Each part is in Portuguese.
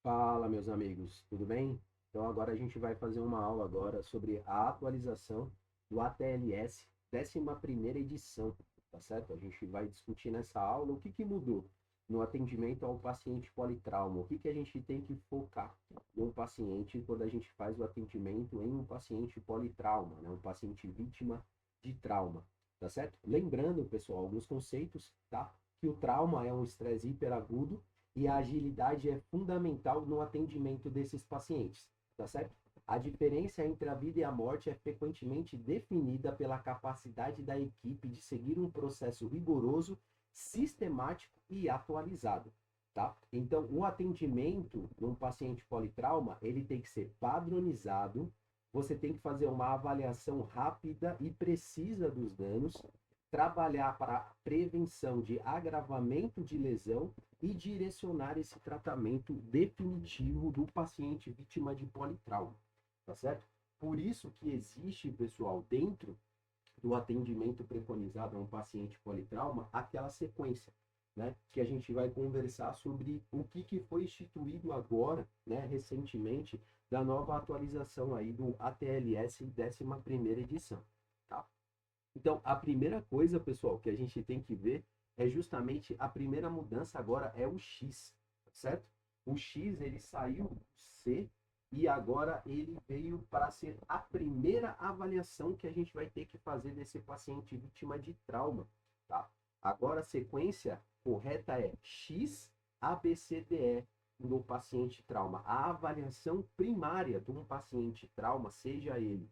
Fala, meus amigos, tudo bem? Então agora a gente vai fazer uma aula agora sobre a atualização do ATLS, 11ª edição, tá certo? A gente vai discutir nessa aula o que mudou no atendimento ao paciente politrauma, o que a gente tem que focar no paciente quando a gente faz o atendimento em um paciente politrauma, né? Um paciente vítima de trauma, tá certo? Lembrando, pessoal, alguns conceitos, tá? Que o trauma é um estresse hiperagudo e a agilidade é fundamental no atendimento desses pacientes, tá certo? A diferença entre a vida e a morte é frequentemente definida pela capacidade da equipe de seguir um processo rigoroso, sistemático e atualizado, tá? Então, o atendimento de um paciente politrauma, ele tem que ser padronizado, você tem que fazer uma avaliação rápida e precisa dos danos, trabalhar para a prevenção de agravamento de lesão e direcionar esse tratamento definitivo do paciente vítima de politrauma, tá certo? Por isso que existe, pessoal, dentro do atendimento preconizado a um paciente politrauma, aquela sequência, né? Que a gente vai conversar sobre o que foi instituído agora, né, recentemente, da nova atualização aí do ATLS 11ª edição, tá? Então, a primeira coisa, pessoal, que a gente tem que ver é justamente a primeira mudança agora é o X, certo? O X ele saiu do C e agora ele veio para ser a primeira avaliação que a gente vai ter que fazer desse paciente vítima de trauma, tá? Agora a sequência correta é X, ABCDE no paciente trauma. A avaliação primária de um paciente trauma, seja ele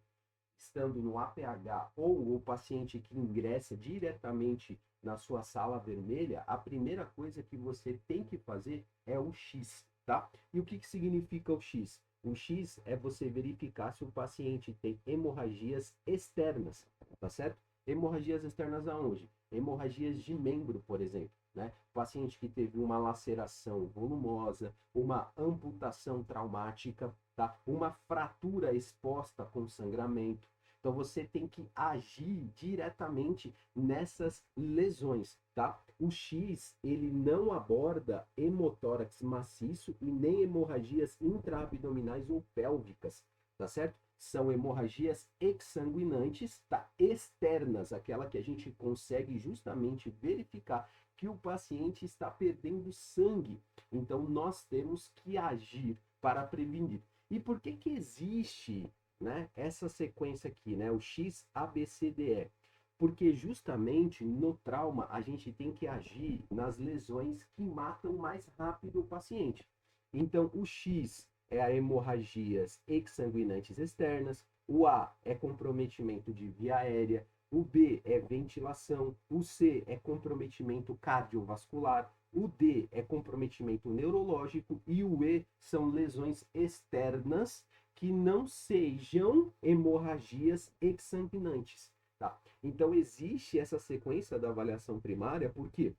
estando no APH ou o paciente que ingressa diretamente na sua sala vermelha, a primeira coisa que você tem que fazer é o X, tá? E o que significa o X? O X é você verificar se o paciente tem hemorragias externas, tá certo? Hemorragias externas aonde? Hemorragias de membro, por exemplo, né? Paciente que teve uma laceração volumosa, uma amputação traumática, tá? Uma fratura exposta com sangramento. Então você tem que agir diretamente nessas lesões, tá? O X, ele não aborda hemotórax maciço e nem hemorragias intraabdominais ou pélvicas, tá certo? São hemorragias exsanguinantes, tá? Externas, aquela que a gente consegue justamente verificar que o paciente está perdendo sangue. Então nós temos que agir para prevenir. E por que existe, né, essa sequência aqui, né, o X, A, B, C, D, E? Porque justamente no trauma a gente tem que agir nas lesões que matam mais rápido o paciente. Então o X é a hemorragias exsanguinantes externas, o A é comprometimento de via aérea, o B é ventilação, o C é comprometimento cardiovascular, o D é comprometimento neurológico e o E são lesões externas que não sejam hemorragias exsanguinantes, tá? Então existe essa sequência da avaliação primária porque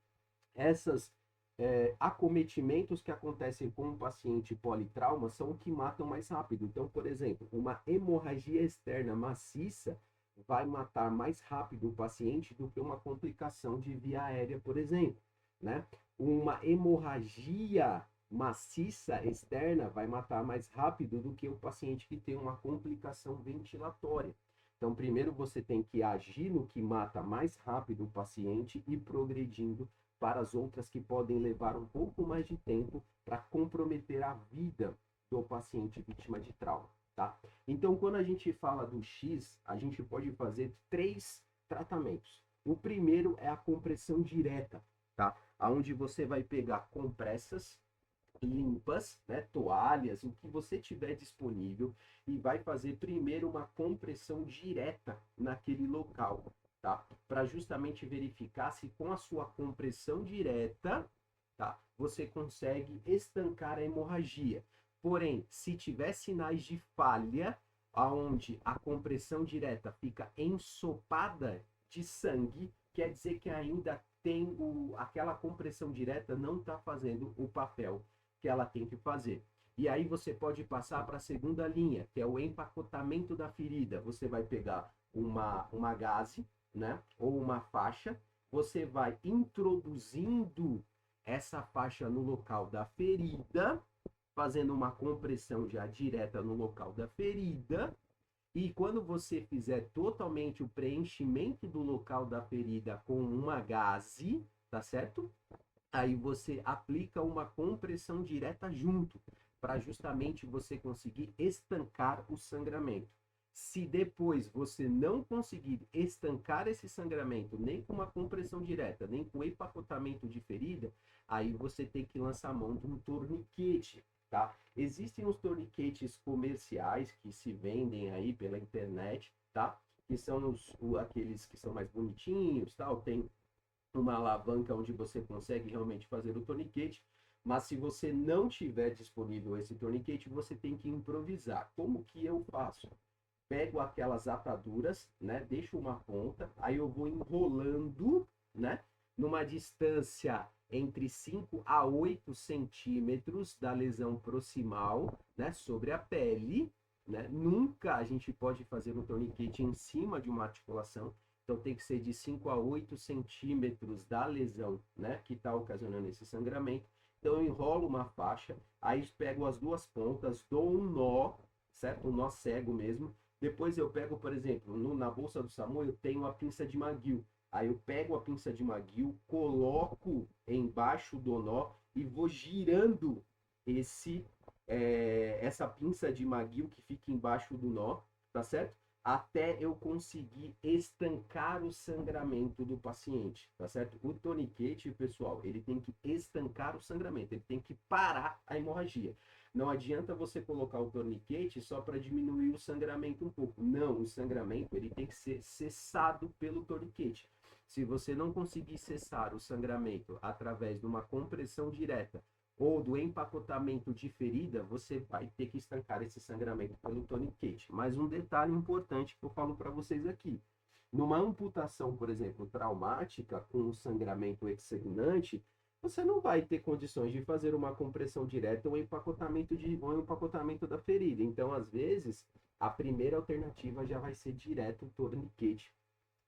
essas acometimentos que acontecem com o paciente politrauma são o que matam mais rápido. Então, por exemplo, uma hemorragia externa maciça vai matar mais rápido o paciente do que uma complicação de via aérea, por exemplo, né? Uma hemorragia maciça externa vai matar mais rápido do que o paciente que tem uma complicação ventilatória. Então, primeiro você tem que agir no que mata mais rápido o paciente e progredindo para as outras que podem levar um pouco mais de tempo para comprometer a vida do paciente vítima de trauma, tá? Então, quando a gente fala do X, a gente pode fazer 3 tratamentos. O primeiro é a compressão direta, tá? Onde você vai pegar compressas limpas, né, toalhas, o que você tiver disponível e vai fazer primeiro uma compressão direta naquele local, tá? Para justamente verificar se com a sua compressão direta, tá, você consegue estancar a hemorragia. Porém, se tiver sinais de falha, aonde a compressão direta fica ensopada de sangue, quer dizer que ainda tem aquela compressão direta não está fazendo o papel que ela tem que fazer. E aí você pode passar para a segunda linha, que é o empacotamento da ferida. Você vai pegar uma gaze, né, ou uma faixa, você vai introduzindo essa faixa no local da ferida, fazendo uma compressão já direta no local da ferida. E quando você fizer totalmente o preenchimento do local da ferida com uma gaze, tá certo? Aí você aplica uma compressão direta junto, para justamente você conseguir estancar o sangramento. Se depois você não conseguir estancar esse sangramento, nem com uma compressão direta, nem com empacotamento de ferida, aí você tem que lançar a mão de um torniquete, tá? Existem os torniquetes comerciais que se vendem aí pela internet, tá? Que são aqueles que são mais bonitinhos, tal, tem uma alavanca onde você consegue realmente fazer o torniquete, mas se você não tiver disponível esse torniquete, você tem que improvisar. Como que eu faço? Pego aquelas ataduras, né? Deixo uma ponta, aí eu vou enrolando, né? Numa distância entre 5 a 8 centímetros da lesão proximal, né? Sobre a pele, né? Nunca a gente pode fazer um torniquete em cima de uma articulação, então tem que ser de 5 a 8 centímetros da lesão, né? Que está ocasionando esse sangramento. Então eu enrolo uma faixa, aí pego as duas pontas, dou um nó, certo? Um nó cego mesmo. Depois eu pego, por exemplo, na bolsa do SAMU eu tenho a pinça de Magil. Aí eu pego a pinça de Magil, coloco embaixo do nó e vou girando essa pinça de Magil que fica embaixo do nó, tá certo? Até eu conseguir estancar o sangramento do paciente, tá certo? O toniquete, pessoal, ele tem que estancar o sangramento, ele tem que parar a hemorragia. Não adianta você colocar o torniquete só para diminuir o sangramento um pouco. Não, o sangramento ele tem que ser cessado pelo torniquete. Se você não conseguir cessar o sangramento através de uma compressão direta ou do empacotamento de ferida, você vai ter que estancar esse sangramento pelo toniquete. Mas um detalhe importante que eu falo para vocês aqui. Numa amputação, por exemplo, traumática, com sangramento exsanguinante, você não vai ter condições de fazer uma compressão direta ou empacotamento da ferida. Então, às vezes, a primeira alternativa já vai ser direto o torniquete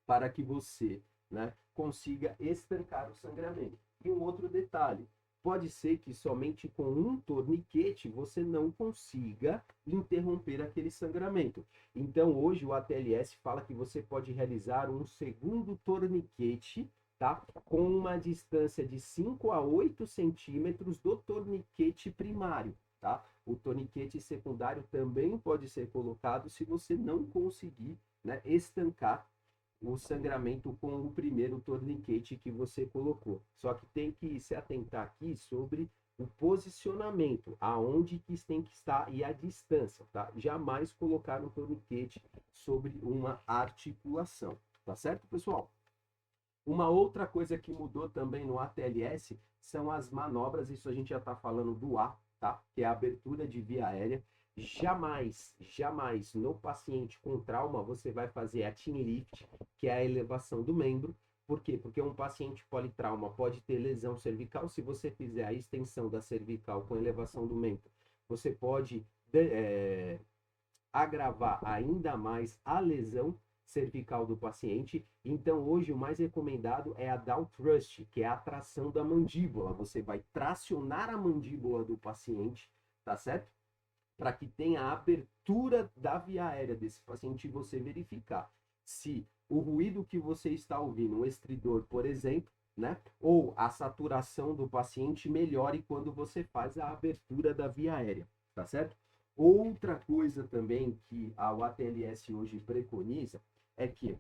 para que você, né, consiga estancar o sangramento. E um outro detalhe, pode ser que somente com um torniquete você não consiga interromper aquele sangramento. Então, hoje o ATLS fala que você pode realizar um segundo torniquete, tá? Com uma distância de 5 a 8 centímetros do torniquete primário, tá? O torniquete secundário também pode ser colocado se você não conseguir, né, estancar o sangramento com o primeiro torniquete que você colocou. Só que tem que se atentar aqui sobre o posicionamento, aonde que tem que estar e a distância, tá? Jamais colocar um torniquete sobre uma articulação, tá certo, pessoal? Uma outra coisa que mudou também no ATLS são as manobras, isso a gente já está falando do A, tá? Que é a abertura de via aérea. Jamais, jamais no paciente com trauma você vai fazer a chin lift, que é a elevação do membro. Por quê? Porque um paciente politrauma pode ter lesão cervical. Se você fizer a extensão da cervical com elevação do membro, você pode agravar ainda mais a lesão cervical do paciente. Então, hoje, o mais recomendado é a down thrust, que é a tração da mandíbula. Você vai tracionar a mandíbula do paciente, tá certo? Para que tenha a abertura da via aérea desse paciente e você verificar se o ruído que você está ouvindo, um estridor, por exemplo, né? Ou a saturação do paciente melhore quando você faz a abertura da via aérea, tá certo? Outra coisa também que a ATLS hoje preconiza é que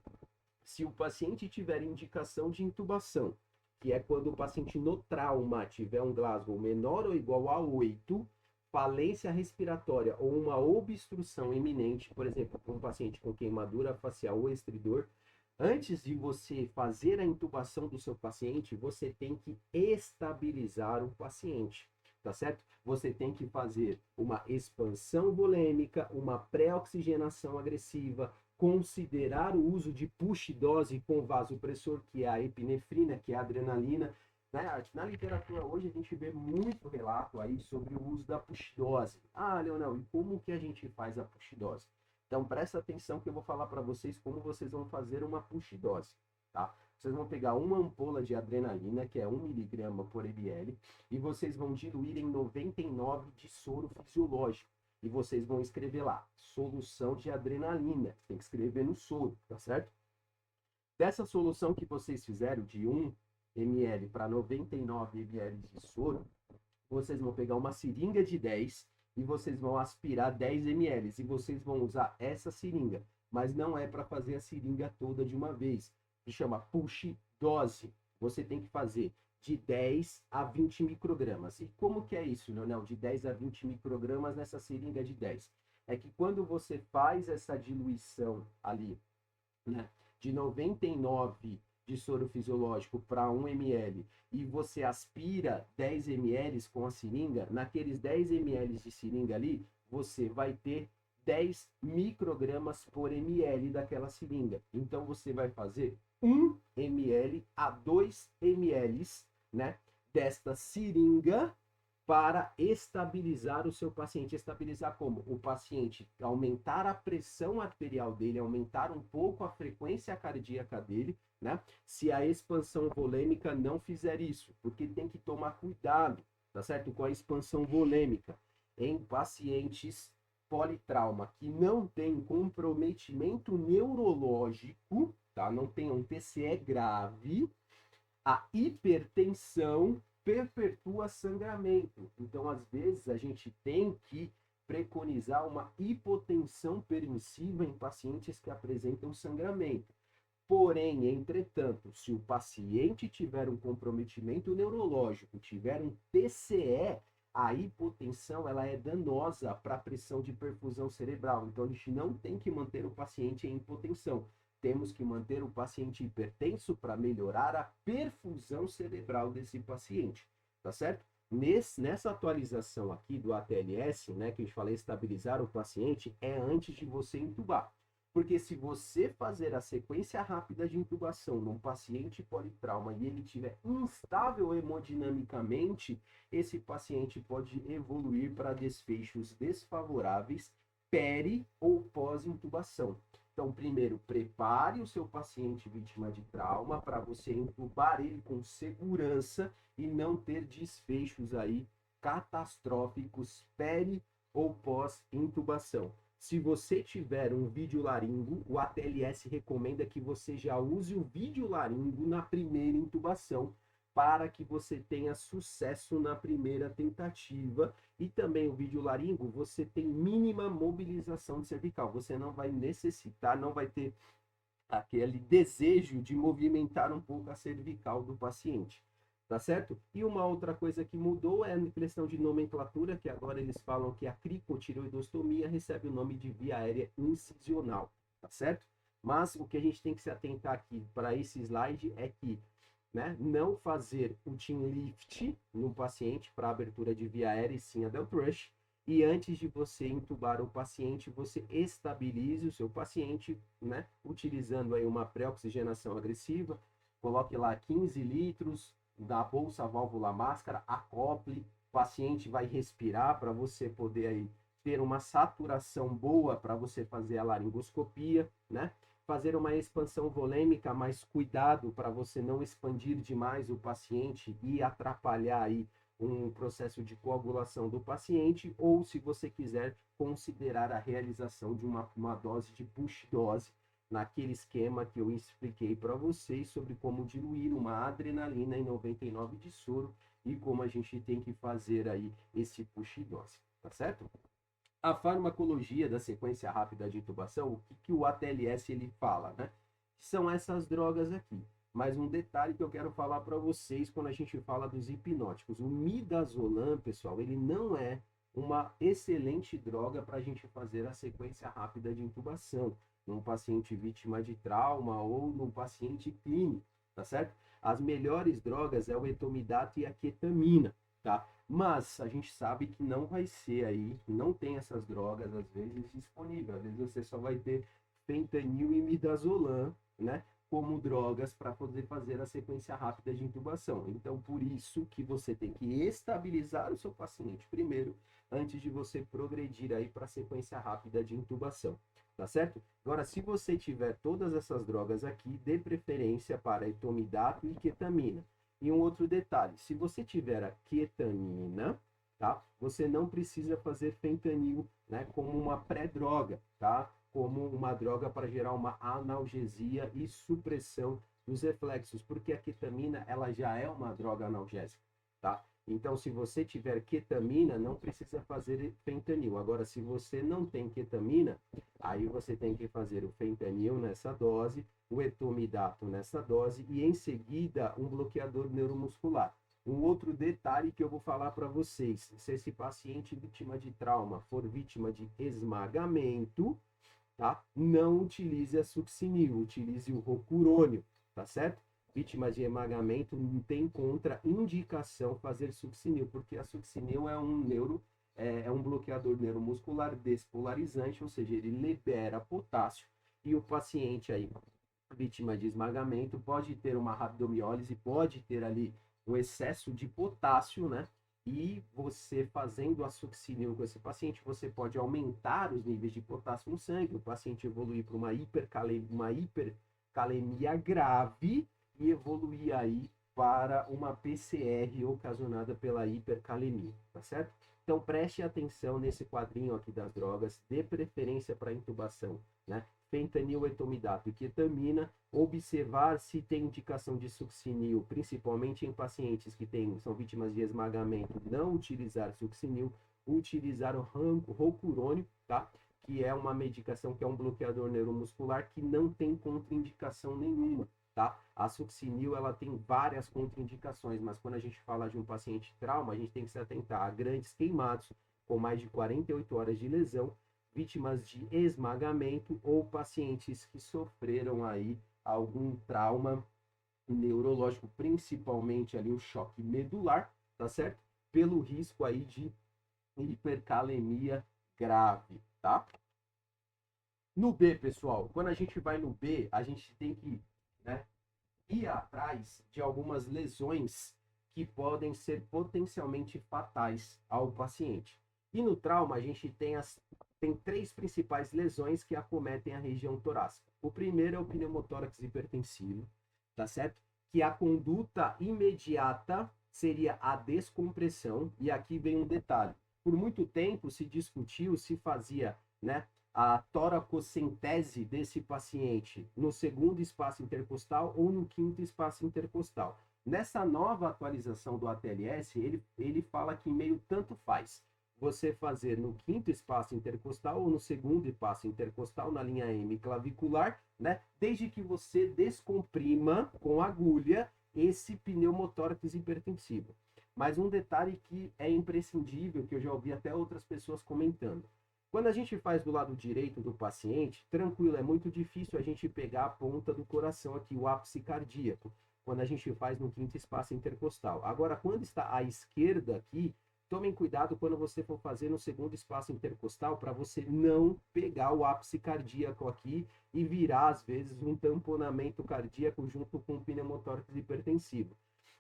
se o paciente tiver indicação de intubação, que é quando o paciente no trauma tiver um Glasgow menor ou igual a 8, falência respiratória ou uma obstrução iminente, por exemplo, um paciente com queimadura facial ou estridor, antes de você fazer a intubação do seu paciente, você tem que estabilizar o paciente, tá certo? Você tem que fazer uma expansão volêmica, uma pré-oxigenação agressiva, considerar o uso de push dose com vasopressor, que é a epinefrina, que é a adrenalina. Na literatura hoje a gente vê muito relato aí sobre o uso da push dose. Ah, Leonel, e como que a gente faz a push dose? Então presta atenção que eu vou falar para vocês como vocês vão fazer uma push dose, tá? Vocês vão pegar uma ampola de adrenalina, que é 1 miligrama por ml, e vocês vão diluir em 99 de soro fisiológico. E vocês vão escrever lá, solução de adrenalina. Tem que escrever no soro, tá certo? Dessa solução que vocês fizeram, de 1 ml para 99 ml de soro, vocês vão pegar uma seringa de 10 e vocês vão aspirar 10 ml. E vocês vão usar essa seringa, mas não é para fazer a seringa toda de uma vez. Se chama push dose. Você tem que fazer de 10 a 20 microgramas. E como que é isso, Leonel? De 10 a 20 microgramas nessa seringa de 10. É que quando você faz essa diluição ali, né, de 99 de soro fisiológico para 1 ml e você aspira 10 ml com a seringa, naqueles 10 ml de seringa ali, você vai ter 10 microgramas por ml daquela seringa. Então você vai fazer 1 ml a 2 ml, né, desta seringa para estabilizar o seu paciente. Estabilizar como? O paciente aumentar a pressão arterial dele, aumentar um pouco a frequência cardíaca dele, né? Se a expansão volêmica não fizer isso, porque tem que tomar cuidado, tá certo? Com a expansão volêmica em pacientes politrauma que não tem comprometimento neurológico, tá? Não tem um TCE grave, a hipertensão perpetua sangramento. Então, às vezes, a gente tem que preconizar uma hipotensão permissiva em pacientes que apresentam sangramento. Porém, entretanto, se o paciente tiver um comprometimento neurológico, tiver um TCE, a hipotensão ela é danosa para a pressão de perfusão cerebral. Então, a gente não tem que manter o paciente em hipotensão. Temos que manter o paciente hipertenso para melhorar a perfusão cerebral desse paciente, tá certo? Nessa atualização aqui do ATLS, né, que a gente fala estabilizar o paciente, é antes de você intubar. Porque se você fazer a sequência rápida de intubação num paciente politrauma e ele estiver instável hemodinamicamente, esse paciente pode evoluir para desfechos desfavoráveis peri ou pós-intubação. Então, primeiro, prepare o seu paciente vítima de trauma para você intubar ele com segurança e não ter desfechos aí catastróficos peri ou pós-intubação. Se você tiver um videolaringo, o ATLS recomenda que você já use o videolaringo na primeira intubação, para que você tenha sucesso na primeira tentativa. E também o videolaringo, você tem mínima mobilização cervical. Você não vai necessitar, não vai ter aquele desejo de movimentar um pouco a cervical do paciente. Tá certo? E uma outra coisa que mudou é a questão de nomenclatura, que agora eles falam que a cricotireoidostomia recebe o nome de via aérea incisional, tá certo? Mas o que a gente tem que se atentar aqui para esse slide é que, né, não fazer o chin lift no paciente para abertura de via aérea e sim a del thrush. E antes de você intubar o paciente, você estabilize o seu paciente, né, utilizando aí uma pré-oxigenação agressiva. Coloque lá 15 litros da bolsa válvula máscara, acople, o paciente vai respirar para você poder aí ter uma saturação boa para você fazer a laringoscopia, né? Fazer uma expansão volêmica, mas cuidado para você não expandir demais o paciente e atrapalhar aí um processo de coagulação do paciente, ou se você quiser considerar a realização de uma dose de push dose, naquele esquema que eu expliquei para vocês sobre como diluir uma adrenalina em 99 de soro e como a gente tem que fazer aí esse push dose, tá certo? A farmacologia da sequência rápida de intubação, o que o ATLS ele fala, né? São essas drogas aqui. Mas um detalhe que eu quero falar para vocês quando a gente fala dos hipnóticos. O midazolam, pessoal, ele não é uma excelente droga para a gente fazer a sequência rápida de intubação num paciente vítima de trauma ou num paciente clínico, tá certo? As melhores drogas é o etomidato e a ketamina, tá? Mas a gente sabe que não vai ser aí, não tem essas drogas às vezes disponíveis. Às vezes você só vai ter fentanil e midazolam, né, como drogas para poder fazer a sequência rápida de intubação. Então, por isso que você tem que estabilizar o seu paciente primeiro, antes de você progredir aí para a sequência rápida de intubação. tá certo? Agora, se você tiver todas essas drogas aqui, dê preferência para etomidato e ketamina. E um outro detalhe, se você tiver a ketamina, tá? Você não precisa fazer fentanil, né, como uma pré-droga, tá? Como uma droga para gerar uma analgesia e supressão dos reflexos, porque a ketamina, ela já é uma droga analgésica, tá? Então, se você tiver ketamina, não precisa fazer fentanil. Agora, se você não tem ketamina, aí você tem que fazer o fentanil nessa dose, o etomidato nessa dose e, em seguida, um bloqueador neuromuscular. Um outro detalhe que eu vou falar para vocês, se esse paciente vítima de trauma for vítima de esmagamento, tá? Não utilize a succinil, utilize o rocurônio, tá certo? Vítimas de esmagamento não tem contraindicação fazer succinil, porque a succinil é um bloqueador neuromuscular despolarizante, ou seja, ele libera potássio e o paciente aí, vítima de esmagamento, pode ter uma rabdomiólise, pode ter ali um excesso de potássio, né? E você fazendo a succinil com esse paciente, você pode aumentar os níveis de potássio no sangue, o paciente evoluir para uma hipercalemia grave e evoluir aí para uma PCR ocasionada pela hipercalemia, tá certo? Então preste atenção nesse quadrinho aqui das drogas, dê preferência para intubação, né? Fentanil, etomidato e ketamina, observar se tem indicação de succinil, principalmente em pacientes que são vítimas de esmagamento, não utilizar succinil, utilizar o rocurônio, tá? Que é uma medicação que é um bloqueador neuromuscular que não tem contraindicação nenhuma, tá? A succinil, ela tem várias contraindicações, mas quando a gente fala de um paciente trauma, a gente tem que se atentar a grandes queimados com mais de 48 horas de lesão, vítimas de esmagamento ou pacientes que sofreram aí algum trauma neurológico, principalmente ali o choque medular, tá certo? Pelo risco aí de hipercalemia grave, tá? No B, pessoal, quando a gente vai no B, a gente tem que, né, ir atrás de algumas lesões que podem ser potencialmente fatais ao paciente. E no trauma, a gente tem três principais lesões que acometem a região torácica. O primeiro é o pneumotórax hipertensivo, tá certo? Que a conduta imediata seria a descompressão, e aqui vem um detalhe. Por muito tempo se discutiu se fazia, né, a toracocentese desse paciente no segundo espaço intercostal ou no quinto espaço intercostal. Nessa nova atualização do ATLS, ele fala que meio tanto faz você fazer no quinto espaço intercostal ou no segundo espaço intercostal, na linha M clavicular, né? Desde que você descomprima com agulha esse pneumotórax hipertensivo. Mas um detalhe que é imprescindível, que eu já ouvi até outras pessoas comentando. Quando a gente faz do lado direito do paciente, tranquilo, é muito difícil a gente pegar a ponta do coração aqui, o ápice cardíaco, quando a gente faz no quinto espaço intercostal. Agora, quando está à esquerda aqui, tomem cuidado quando você for fazer no segundo espaço intercostal para você não pegar o ápice cardíaco aqui e virar, às vezes, um tamponamento cardíaco junto com o pneumotórax hipertensivo.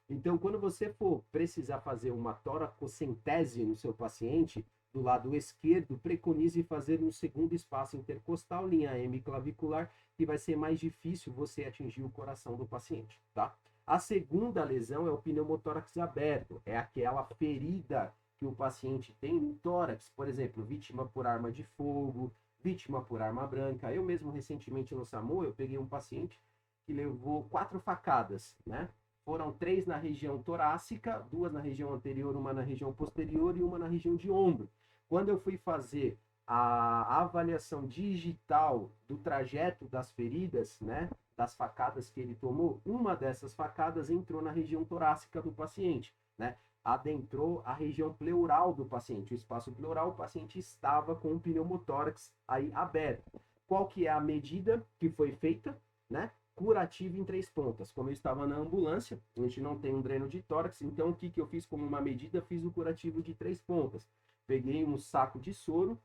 Então, quando você for precisar fazer uma toracocentese no seu paciente, do lado esquerdo, preconize fazer no segundo espaço intercostal, linha M clavicular, que vai ser mais difícil você atingir o coração do paciente, tá? A segunda lesão é o pneumotórax aberto, é aquela ferida que o paciente tem no tórax, por exemplo, vítima por arma de fogo, vítima por arma branca. Eu mesmo, recentemente no SAMU, eu peguei um paciente que levou 4 facadas, né? Foram 3 na região torácica, 2 na região anterior, uma na região posterior e uma na região de ombro. Quando eu fui fazer a avaliação digital do trajeto das feridas, né, das facadas que ele tomou, uma dessas facadas entrou na região torácica do paciente, né, adentrou a região pleural do paciente, o espaço pleural, o paciente estava com o pneumotórax aí aberto. Qual que é a medida que foi feita, né? Curativo em 3 pontas. Como eu estava na ambulância, a gente não tem um dreno de tórax, então o que eu fiz como uma medida? Fiz o curativo de 3 pontas. Peguei um saco de soro,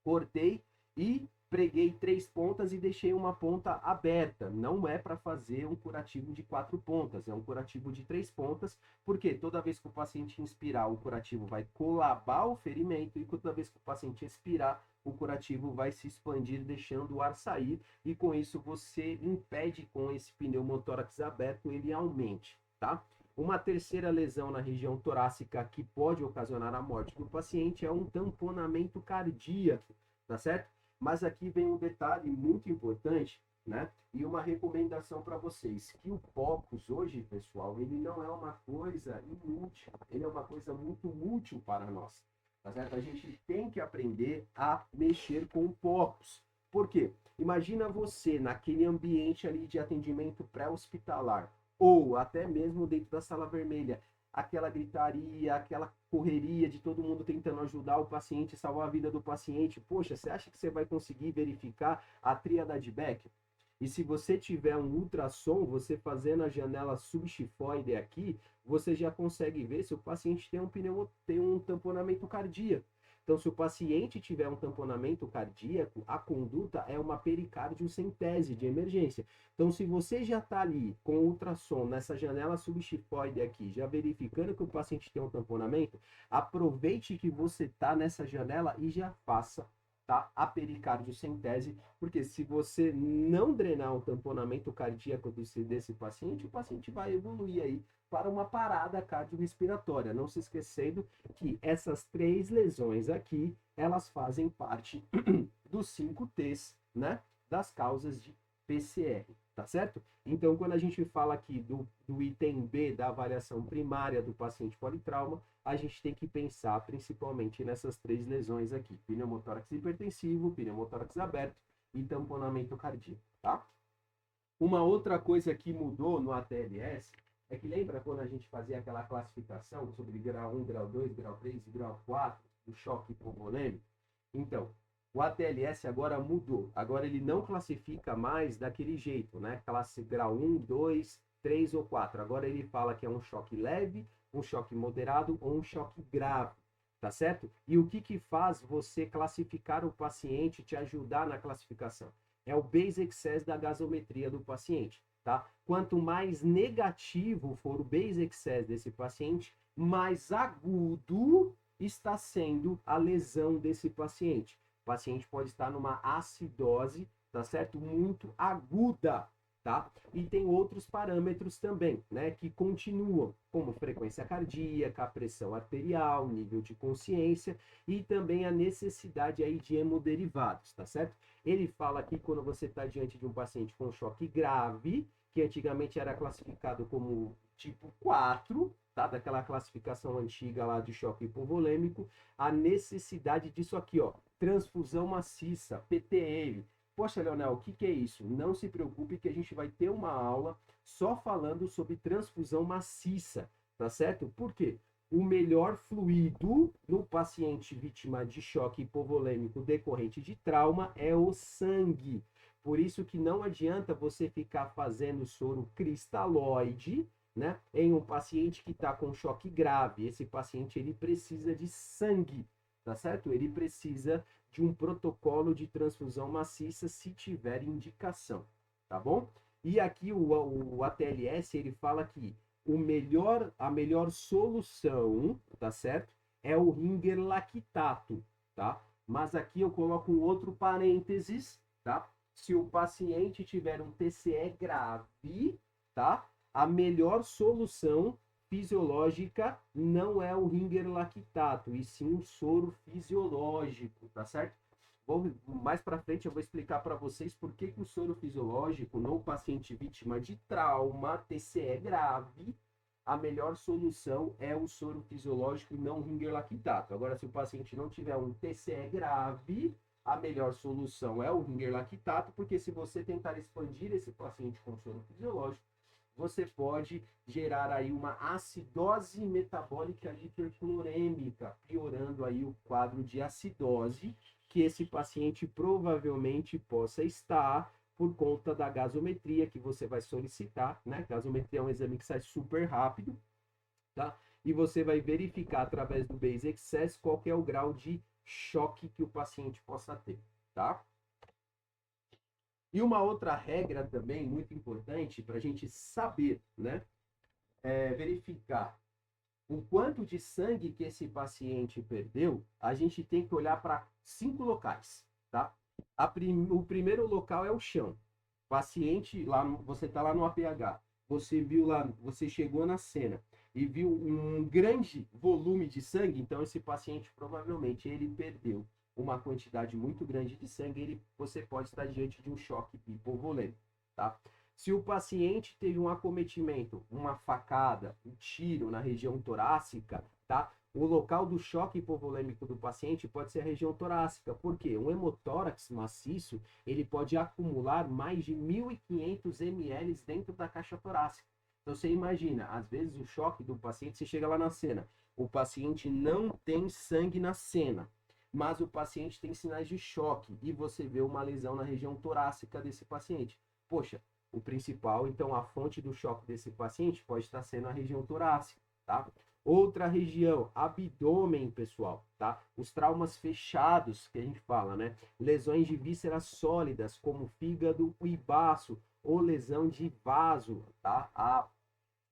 cortei e preguei 3 pontas e deixei uma ponta aberta. Não é para fazer um curativo de 4 pontas, é um curativo de 3 pontas, porque toda vez que o paciente inspirar, o curativo vai colabar o ferimento, e toda vez que o paciente expirar, o curativo vai se expandir, deixando o ar sair, e com isso você impede com esse pneumotórax aberto ele aumente, tá? Uma terceira lesão na região torácica que pode ocasionar a morte do paciente é um tamponamento cardíaco, tá certo? Mas aqui vem um detalhe muito importante, né? E uma recomendação para vocês, que o POCUS hoje, pessoal, ele não é uma coisa inútil, ele é uma coisa muito útil para nós, tá certo? A gente tem que aprender a mexer com o POCUS. Por quê? Imagina você naquele ambiente ali de atendimento pré-hospitalar, ou até mesmo dentro da sala vermelha, aquela gritaria, aquela correria de todo mundo tentando ajudar o paciente, salvar a vida do paciente. Poxa, você acha que você vai conseguir verificar a tríada de Becker? E se você tiver um ultrassom, você fazendo a janela subxifoide aqui, você já consegue ver se o paciente tem um tamponamento cardíaco. Então, se o paciente tiver um tamponamento cardíaco, a conduta é uma pericardiocentese de emergência. Então, se você já está ali com o ultrassom nessa janela subxifoide aqui, já verificando que o paciente tem um tamponamento, aproveite que você está nessa janela e já faça, tá, a pericardiocentese, porque se você não drenar o tamponamento cardíaco desse paciente, o paciente vai evoluir aí para uma parada cardiorrespiratória. Não se esquecendo que essas 3 lesões aqui, elas fazem parte dos 5 T's, né, das causas de PCR, tá certo? Então, quando a gente fala aqui do item B da avaliação primária do paciente politrauma, a gente tem que pensar principalmente nessas 3 lesões aqui: pneumotórax hipertensivo, pneumotórax aberto e tamponamento cardíaco, tá? Uma outra coisa que mudou no ATLS é que lembra quando a gente fazia aquela classificação sobre grau 1, grau 2, grau 3 e grau 4 do choque hipovolêmico? Então, o ATLS agora mudou. Agora ele não classifica mais daquele jeito, né? Classe grau 1, 2, 3 ou 4. Agora ele fala que é um choque leve, um choque moderado ou um choque grave, tá certo? E o que faz você classificar o paciente, te ajudar na classificação? É o base excess da gasometria do paciente, tá? Quanto mais negativo for o base excess desse paciente, mais agudo está sendo a lesão desse paciente. O paciente pode estar numa acidose, tá certo? Muito aguda, tá? E tem outros parâmetros também, né, que continuam, como frequência cardíaca, pressão arterial, nível de consciência e também a necessidade aí de hemoderivados, tá certo? Ele fala aqui quando você está diante de um paciente com choque grave, que antigamente era classificado como tipo 4, tá? Daquela classificação antiga lá de choque hipovolêmico, a necessidade disso aqui, ó, transfusão maciça, PTM. Poxa, Leonel, o que é isso? Não se preocupe que a gente vai ter uma aula só falando sobre transfusão maciça, tá certo? Por quê? O melhor fluido no paciente vítima de choque hipovolêmico decorrente de trauma é o sangue. Por isso que não adianta você ficar fazendo soro cristalóide, né, em um paciente que está com choque grave. Esse paciente ele precisa de sangue, tá certo? Ele precisa de um protocolo de transfusão maciça se tiver indicação, tá bom? E aqui o ATLS ele fala que a melhor solução, tá certo? É o Ringer lactato, tá? Mas aqui eu coloco um outro parênteses, tá? Se o paciente tiver um TCE grave, tá? A melhor solução fisiológica não é o Ringer lactato, e sim um soro fisiológico, tá certo? Mais para frente eu vou explicar para vocês por que o soro fisiológico no paciente vítima de trauma, TCE grave, a melhor solução é o soro fisiológico e não o Ringer lactato. Agora, se o paciente não tiver um TCE grave, a melhor solução é o Ringer lactato, porque se você tentar expandir esse paciente com soro fisiológico, você pode gerar aí uma acidose metabólica hiperclorêmica, piorando aí o quadro de acidose que esse paciente provavelmente possa estar por conta da gasometria que você vai solicitar, né? Gasometria é um exame que sai super rápido, tá? E você vai verificar através do base excess qual que é o grau de choque que o paciente possa ter, tá? E uma outra regra também muito importante para a gente saber, né, verificar o quanto de sangue que esse paciente perdeu, a gente tem que olhar para 5 locais, tá? O primeiro local é o chão. Paciente, lá, você está lá no APH, você viu lá, você chegou na cena e viu um grande volume de sangue, então esse paciente provavelmente ele perdeu uma quantidade muito grande de sangue, você pode estar diante de um choque hipovolêmico, tá? Se o paciente teve um acometimento, uma facada, um tiro na região torácica, tá? O local do choque hipovolêmico do paciente pode ser a região torácica. Por quê? Um hemotórax maciço, ele pode acumular mais de 1.500 ml dentro da caixa torácica. Então você imagina, às vezes o choque do paciente, você chega lá na cena, o paciente não tem sangue na cena, mas o paciente tem sinais de choque e você vê uma lesão na região torácica desse paciente. Poxa, o principal, então a fonte do choque desse paciente pode estar sendo a região torácica, tá? Outra região, abdômen, pessoal, tá? Os traumas fechados, que a gente fala, né? Lesões de vísceras sólidas, como fígado e baço, ou lesão de vaso, tá? A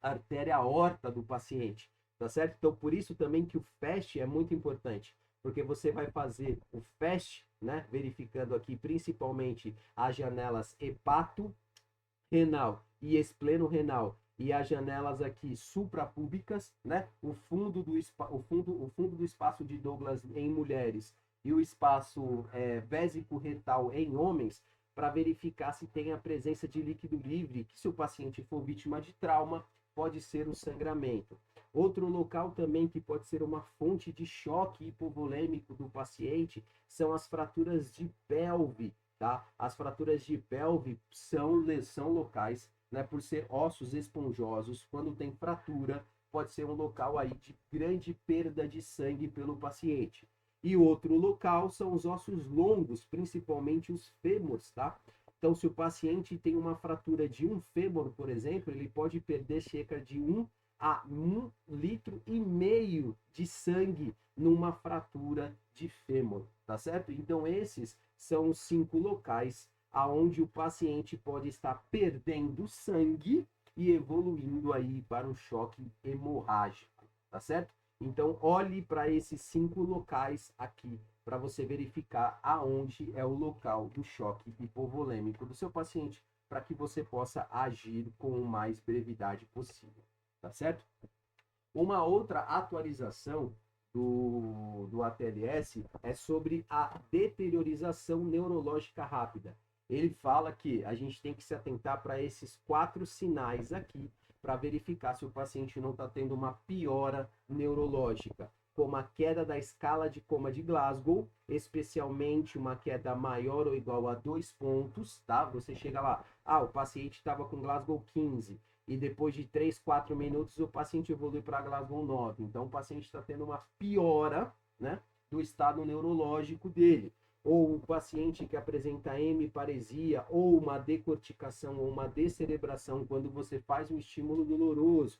artéria aorta do paciente, tá certo? Então, por isso também que o FAST é muito importante, porque você vai fazer o FAST, né? Verificando aqui principalmente as janelas hepato, renal e espleno-renal e as janelas aqui suprapúbicas, né? O fundo do espaço de Douglas em mulheres e o espaço vésico-retal em homens, para verificar se tem a presença de líquido livre, que se o paciente for vítima de trauma, pode ser o sangramento. Outro local também que pode ser uma fonte de choque hipovolêmico do paciente são as fraturas de pelve, tá? As fraturas de pelve são locais, né, por ser ossos esponjosos, quando tem fratura, pode ser um local aí de grande perda de sangue pelo paciente. E outro local são os ossos longos, principalmente os fêmures, tá? Então, se o paciente tem uma fratura de um fêmur, por exemplo, ele pode perder cerca de 1 a 1,5 litro de sangue numa fratura de fêmur, tá certo? Então, esses são os 5 locais aonde o paciente pode estar perdendo sangue e evoluindo aí para um choque hemorrágico, tá certo? Então, olhe para esses 5 locais aqui para você verificar aonde é o local do choque hipovolêmico do seu paciente, para que você possa agir com mais brevidade possível, tá certo? Uma outra atualização do ATLS é sobre a deteriorização neurológica rápida. Ele fala que a gente tem que se atentar para esses 4 sinais aqui, para verificar se o paciente não está tendo uma piora neurológica, como a queda da escala de coma de Glasgow, especialmente uma queda maior ou igual a 2 pontos, tá? Você chega lá, o paciente estava com Glasgow 15, e depois de 3, 4 minutos o paciente evolui para Glasgow 9. Então o paciente está tendo uma piora, né, do estado neurológico dele. Ou o paciente que apresenta hemiparesia, ou uma decorticação, ou uma descerebração, quando você faz um estímulo doloroso.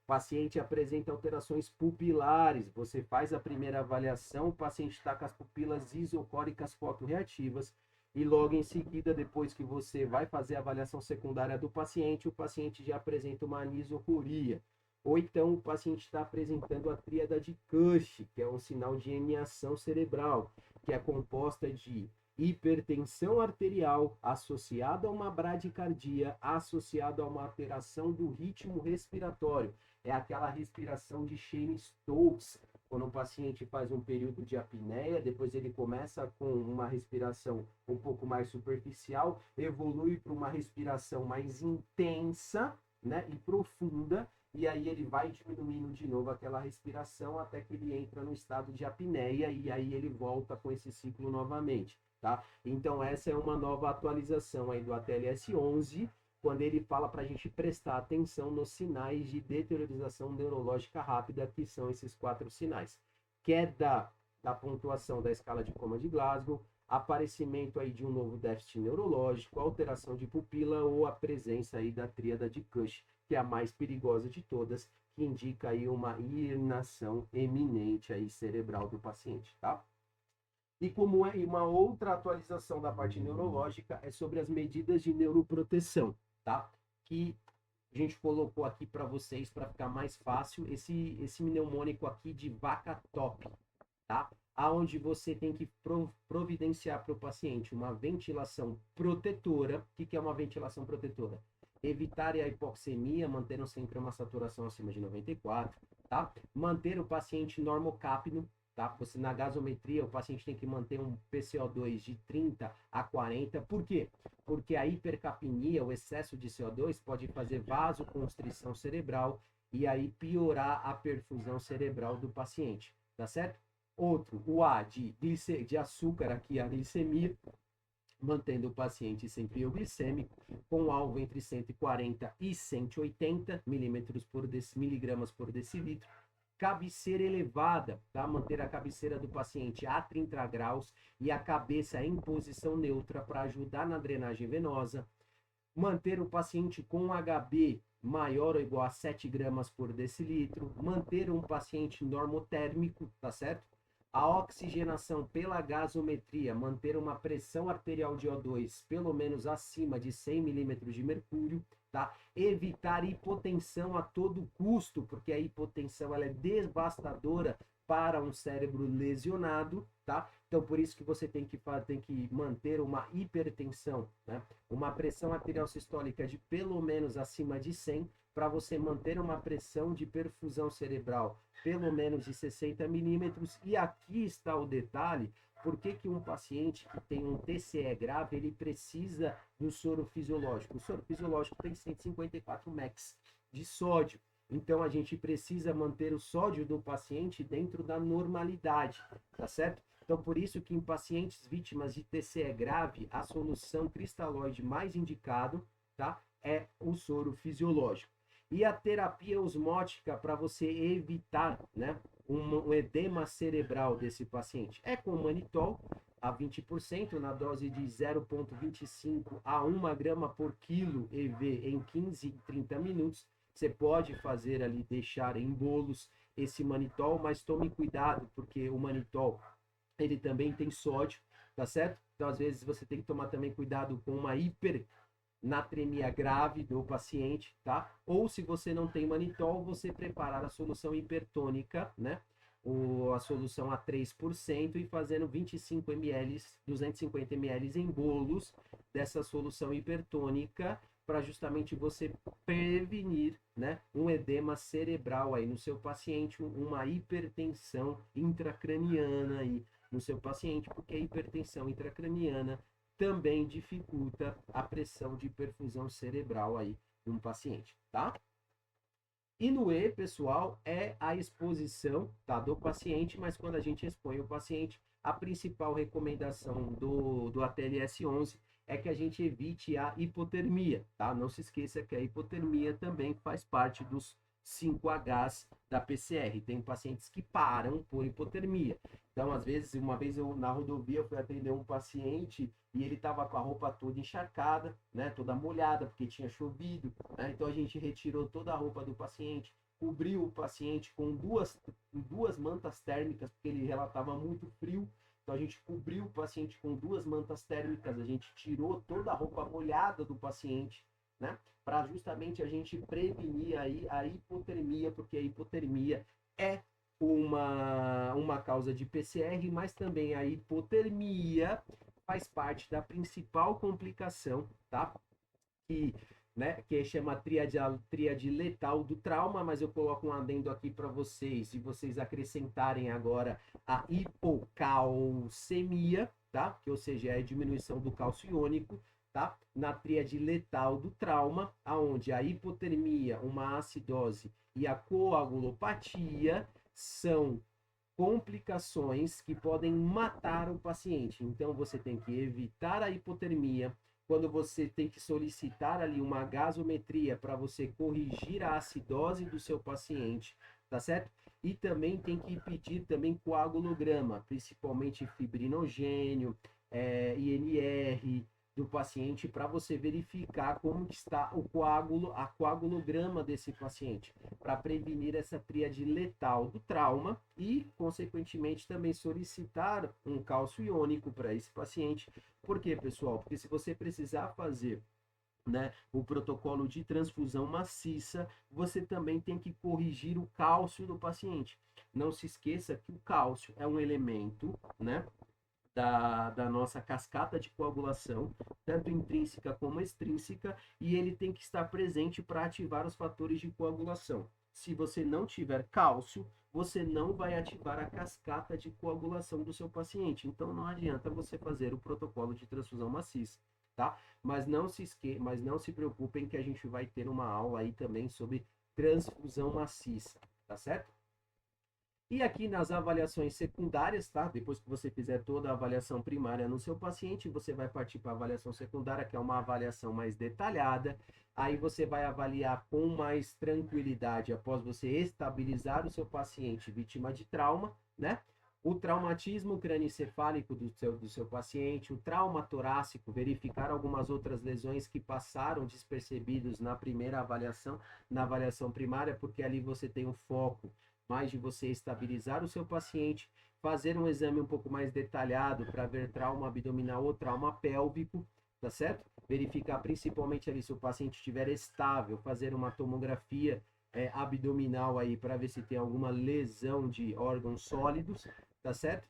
O paciente apresenta alterações pupilares, você faz a primeira avaliação, o paciente está com as pupilas isocóricas fotorreativas, e logo em seguida, depois que você vai fazer a avaliação secundária do paciente, o paciente já apresenta uma anisocoria. Ou então o paciente está apresentando a tríada de Cush, que é um sinal de herniação cerebral, que é composta de hipertensão arterial associada a uma bradicardia, associada a uma alteração do ritmo respiratório. É aquela respiração de Cheyne-Stokes, quando o paciente faz um período de apneia, depois ele começa com uma respiração um pouco mais superficial, evolui para uma respiração mais intensa, né, e profunda, e aí ele vai diminuindo de novo aquela respiração até que ele entra no estado de apneia e aí ele volta com esse ciclo novamente, tá? Então essa é uma nova atualização aí do ATLS 11, quando ele fala para a gente prestar atenção nos sinais de deteriorização neurológica rápida, que são esses 4 sinais. Queda da pontuação da escala de coma de Glasgow, aparecimento aí de um novo déficit neurológico, alteração de pupila ou a presença aí da tríada de Cush, que é a mais perigosa de todas, que indica aí uma irnação eminente aí cerebral do paciente, tá? E como é uma outra atualização da parte neurológica é sobre as medidas de neuroproteção, tá? Que a gente colocou aqui para vocês, para ficar mais fácil, esse mnemônico aqui de vaca top, tá? Aonde você tem que providenciar para o paciente uma ventilação protetora. O que é uma ventilação protetora? Evitar a hipoxemia, mantendo sempre uma saturação acima de 94, tá? Manter o paciente normocápnico, tá? Você, na gasometria, o paciente tem que manter um PCO2 de 30 a 40. Por quê? Porque a hipercapnia, o excesso de CO2, pode fazer vasoconstrição cerebral e aí piorar a perfusão cerebral do paciente, tá certo? Outro, o A de açúcar, aqui a glicemia, mantendo o paciente sempre glicêmico, com alvo entre 140 e 180 miligramas por decilitro. Cabeceira elevada, tá? Manter a cabeceira do paciente a 30 graus e a cabeça em posição neutra para ajudar na drenagem venosa. Manter o paciente com HB maior ou igual a 7 gramas por decilitro. Manter um paciente normotérmico, tá certo? A oxigenação pela gasometria, manter uma pressão arterial de O2 pelo menos acima de 100 milímetros de mercúrio, tá? Evitar hipotensão a todo custo, porque a hipotensão ela é devastadora para um cérebro lesionado, tá? Então, por isso que você tem que manter uma hipertensão, né? Uma pressão arterial sistólica de pelo menos acima de 100, para você manter uma pressão de perfusão cerebral pelo menos de 60 milímetros. E aqui está o detalhe, por que um paciente que tem um TCE grave, ele precisa do soro fisiológico? O soro fisiológico tem 154 mEq de sódio. Então, a gente precisa manter o sódio do paciente dentro da normalidade, tá certo? Então, por isso que em pacientes vítimas de TCE grave, a solução cristalóide mais indicado, tá, é o soro fisiológico. E a terapia osmótica para você evitar, né, um edema cerebral desse paciente é com manitol a 20% na dose de 0,25 a 1 grama por quilo EV em 15 e 30 minutos. Você pode fazer ali, deixar em bolos esse manitol, mas tome cuidado, porque o manitol, ele também tem sódio, tá certo? Então, às vezes, você tem que tomar também cuidado com uma hipernatremia grave do paciente, tá? Ou, se você não tem manitol, você preparar a solução hipertônica, né? Ou a solução a 3% e fazendo 25 ml, 250 ml em bolos dessa solução hipertônica, para justamente você prevenir, né, um edema cerebral aí no seu paciente, uma hipertensão intracraniana aí no seu paciente, porque a hipertensão intracraniana também dificulta a pressão de perfusão cerebral aí no paciente, tá? E no E, pessoal, é a exposição, tá, do paciente, mas quando a gente expõe o paciente, a principal recomendação do ATLS-11 é que a gente evite a hipotermia, tá? Não se esqueça que a hipotermia também faz parte dos 5Hs da PCR. Tem pacientes que param por hipotermia. Então, às vezes, uma vez na rodovia eu fui atender um paciente e ele estava com a roupa toda encharcada, né, toda molhada, porque tinha chovido, né? Então a gente retirou toda a roupa do paciente, cobriu o paciente com duas mantas térmicas, porque ele relatava muito frio. Então a gente cobriu o paciente com 2 mantas térmicas, a gente tirou toda a roupa molhada do paciente, né? Para justamente a gente prevenir aí a hipotermia, porque a hipotermia é uma causa de PCR, mas também a hipotermia faz parte da principal complicação, tá? Que chama tríade letal do trauma, mas eu coloco um adendo aqui para vocês, e vocês acrescentarem agora a hipocalcemia, tá? Que, ou seja, é a diminuição do cálcio iônico, tá? Na tríade letal do trauma, aonde a hipotermia, uma acidose e a coagulopatia são complicações que podem matar o paciente. Então, você tem que evitar a hipotermia. Quando você tem que solicitar ali uma gasometria para você corrigir a acidose do seu paciente, tá certo? E também tem que pedir também coagulograma, principalmente fibrinogênio, INR do paciente, para você verificar como que está o a coagulograma desse paciente, para prevenir essa tríade letal do trauma e, consequentemente, também solicitar um cálcio iônico para esse paciente. Por quê, pessoal? Porque se você precisar fazer né, o protocolo de transfusão maciça, você também tem que corrigir o cálcio do paciente. Não se esqueça que o cálcio é um elemento, né, da nossa cascata de coagulação, tanto intrínseca como extrínseca, e ele tem que estar presente para ativar os fatores de coagulação. Se você não tiver cálcio, você não vai ativar a cascata de coagulação do seu paciente. Então não adianta você fazer o protocolo de transfusão maciça, tá? Mas não se preocupem que a gente vai ter uma aula aí também sobre transfusão maciça, tá certo? E aqui nas avaliações secundárias, tá? Depois que você fizer toda a avaliação primária no seu paciente, você vai partir para a avaliação secundária, que é uma avaliação mais detalhada. Aí você vai avaliar com mais tranquilidade após você estabilizar o seu paciente vítima de trauma, né? O traumatismo crânioencefálico do seu paciente, o trauma torácico, verificar algumas outras lesões que passaram despercebidos na primeira avaliação, na avaliação primária, porque ali você tem o foco mais de você estabilizar o seu paciente, fazer um exame um pouco mais detalhado para ver trauma abdominal ou trauma pélvico, tá certo? Verificar principalmente ali se o paciente estiver estável, fazer uma tomografia abdominal aí para ver se tem alguma lesão de órgãos sólidos, tá certo?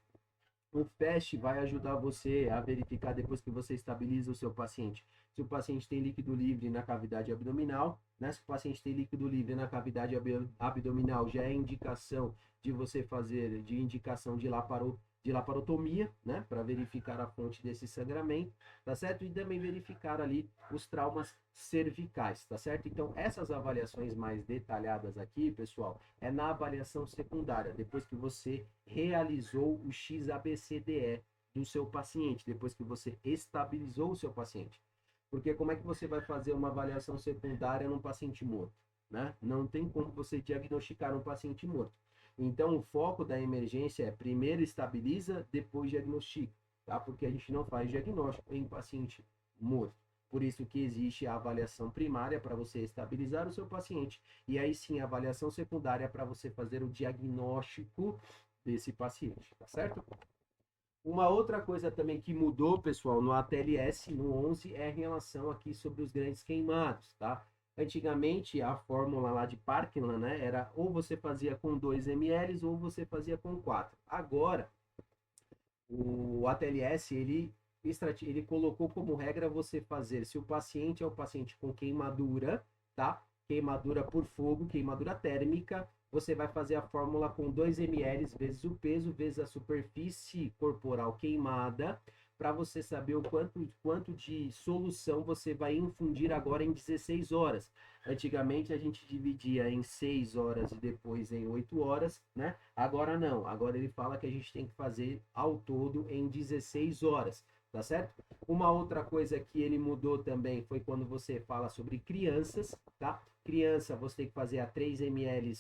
O FAST vai ajudar você a verificar depois que você estabiliza o seu paciente. Se o paciente tem líquido livre na cavidade abdominal, né? Se o paciente tem líquido livre na cavidade abdominal, já é indicação de você fazer, de indicação de laparotomia, né? Para verificar a fonte desse sangramento, tá certo? E também verificar ali os traumas cervicais, tá certo? Então, essas avaliações mais detalhadas aqui, pessoal, é na avaliação secundária, depois que você realizou o XABCDE do seu paciente, depois que você estabilizou o seu paciente. Porque como é que você vai fazer uma avaliação secundária num paciente morto, né? Não tem como você diagnosticar um paciente morto. Então, o foco da emergência é primeiro estabiliza, depois diagnostica, tá? Porque a gente não faz diagnóstico em paciente morto. Por isso que existe a avaliação primária para você estabilizar o seu paciente e aí sim a avaliação secundária para você fazer o diagnóstico desse paciente, tá certo? Uma outra coisa também que mudou, pessoal, no ATLS, no 11, é em relação aqui sobre os grandes queimados, tá? Antigamente, a fórmula lá de Parkland, né, era ou você fazia com 2 ml ou você fazia com 4. Agora, o ATLS, ele colocou como regra você fazer, se o paciente é o paciente com queimadura, tá? Queimadura por fogo, queimadura térmica, você vai fazer a fórmula com 2 ml vezes o peso, vezes a superfície corporal queimada, para você saber o quanto de solução você vai infundir agora em 16 horas. Antigamente a gente dividia em 6 horas e depois em 8 horas, né? Agora não, agora ele fala que a gente tem que fazer ao todo em 16 horas, tá certo? Uma outra coisa que ele mudou também foi quando você fala sobre crianças, tá? Criança, você tem que fazer a 3 ml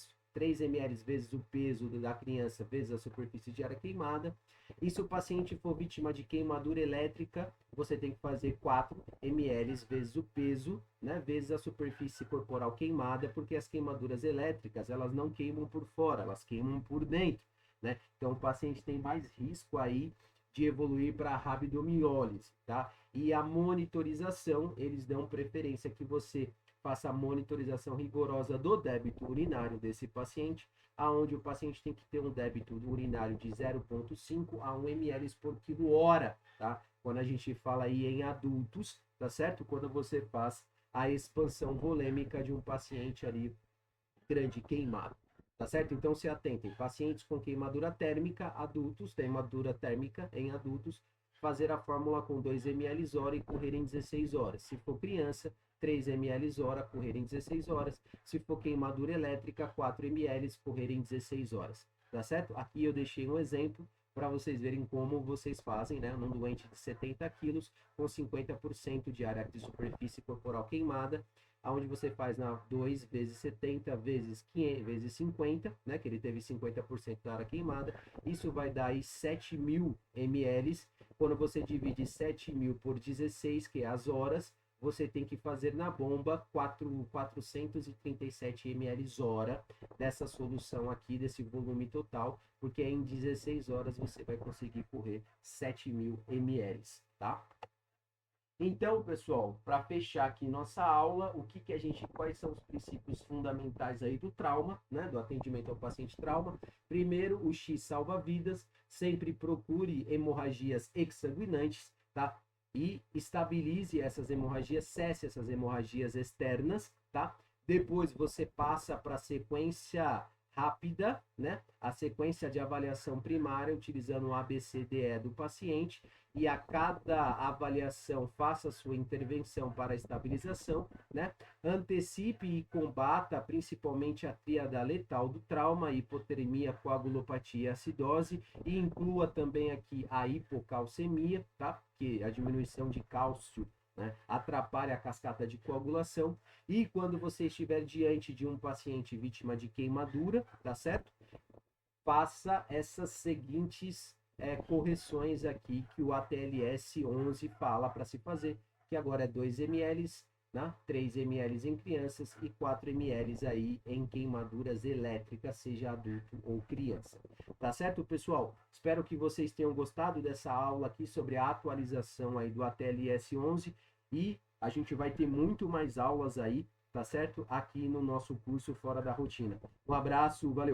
vezes o peso da criança vezes a superfície de área queimada. E se o paciente for vítima de queimadura elétrica, você tem que fazer 4 ml vezes o peso, né, vezes a superfície corporal queimada, porque as queimaduras elétricas, elas não queimam por fora, elas queimam por dentro, né? Então o paciente tem mais risco aí de evoluir para rabdomiólise, tá? E a monitorização, eles dão preferência que você faça a monitorização rigorosa do débito urinário desse paciente, aonde o paciente tem que ter um débito urinário de 0,5 a 1 ml por quilo hora, tá? Quando a gente fala aí em adultos, tá certo? Quando você faz a expansão volêmica de um paciente ali grande queimado, tá certo? Então se atentem, pacientes com queimadura térmica, adultos, queimadura térmica em adultos, fazer a fórmula com 2 ml hora e correr em 16 horas. Se for criança, 3 ml hora, correr em 16 horas. Se for queimadura elétrica, 4 ml, correr em 16 horas. Tá certo? Aqui eu deixei um exemplo para vocês verem como vocês fazem, né? Num doente de 70 quilos, com 50% de área de superfície corporal queimada, onde você faz na 2 vezes 70 vezes 500, vezes 50, né? Que ele teve 50% da área queimada. Isso vai dar aí 7.000 ml. Quando você divide 7.000 por 16, que é as horas, você tem que fazer na bomba 437 ml hora dessa solução aqui, desse volume total, porque em 16 horas você vai conseguir correr 7.000 ml, tá? Então, pessoal, para fechar aqui nossa aula, quais são os princípios fundamentais aí do trauma, né, do atendimento ao paciente trauma? Primeiro, o X salva vidas, sempre procure hemorragias exsanguinantes, tá? E estabilize essas hemorragias, cesse essas hemorragias externas, tá? Depois você passa para a sequência rápida, né? A sequência de avaliação primária, utilizando o ABCDE do paciente, e a cada avaliação faça sua intervenção para a estabilização, né? Antecipe e combata principalmente a tríada letal do trauma, hipotermia, coagulopatia e acidose, e inclua também aqui a hipocalcemia, tá? Que a diminuição de cálcio, né, atrapalha a cascata de coagulação. E quando você estiver diante de um paciente vítima de queimadura, tá certo? Faça essas seguintes correções aqui que o ATLS 11 fala para se fazer, que agora é 2 ml, né? 3 ml em crianças e 4 ml aí em queimaduras elétricas, seja adulto ou criança. Tá certo, pessoal? Espero que vocês tenham gostado dessa aula aqui sobre a atualização aí do ATLS 11 e a gente vai ter muito mais aulas aí, tá certo? Aqui no nosso curso Fora da Rotina. Um abraço, valeu!